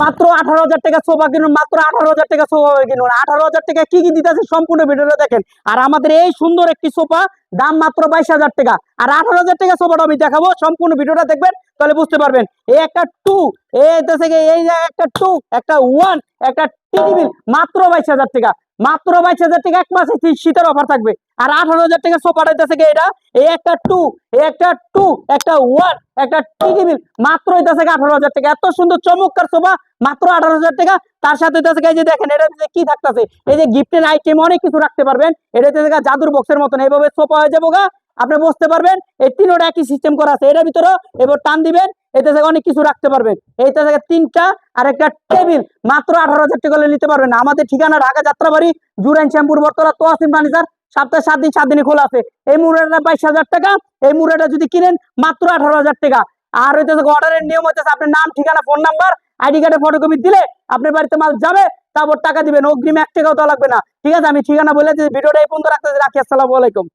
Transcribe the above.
মাত্র 18,000 টাকা সোফা কিনুন, মাত্র 18,000 টাকা সোফা কিনুন। 18,000 টাকা কি কি দিতেছে সম্পূর্ণ ভিডিওটা দেখেন। আর আমাদের এই সুন্দর একটি সোফা দাম মাত্র 22,000 টাকা। আর 18,000 টাকা সোফাটা আমি দেখাবো, সম্পূর্ণ ভিডিওটা দেখবেন তাহলে বুঝতে পারবেন। এই একটা টু, এই থেকে এই যে একটা টু, একটা ওয়ান, একটা টেবিল মাত্র 22,000 টাকা। মাত্র 22,000 টাকা, এক মাসে শীতের অফার থাকবে। আর 18,000 টাকা সোফাটা হইতেছে এটা, এই একটা টু, এই একটা টু, একটা ওয়ান, একটা টেবিল মাত্র হইতেছে 18,000 টাকা। এত সুন্দর চমৎকার সোফা মাত্র 18,000 টাকা। তার সাথে এই যে দেখেন এটা কি থাকতেছে, এই যে গিফটের আইটেম অনেক কিছু রাখতে পারবেন। এটা হচ্ছে জাদুর বক্সের মতন এইভাবে সোফা হয়ে যাবো গা, আপনি বসতে পারবেন। এই তিনটা একই সিস্টেম করা আছে, এটার ভিতরে এবার টান দিবেন, এতে থেকে অনেক কিছু রাখতে পারবেন। এইটা থেকে তিনটা আর একটা টেবিল মাত্র 18,000 টাকা নিতে পারবেন। আমাদের ঠিকানা ঢাকা যাত্রাবাড়ি, জুরাইন শ্যামপুর, বর্তলা, তোয়াসিম ফার্নিচার। সপ্তাহে 7 দিন 7 দিনে খোলা আছে। এই মুড়াটা 22,000 টাকা। এই মুড়াটা যদি কিনেন মাত্র 18,000 টাকা। আর হইতেছে অর্ডারের নিয়ম হচ্ছে আপনার নাম, ঠিকানা, ফোন নাম্বার, আইডি কার্ডের ফটোকপি দিলে আপনার বাড়িতে মাল যাবে, তারপর টাকা দিবেন। অগ্রিম 1 টাকাও তো লাগবে না। ঠিক আছে, আমি ঠিকানা বলে ভিডিওটা এই পর্যন্ত রাখতেছি, রাখি। আসসালামু আলাইকুম।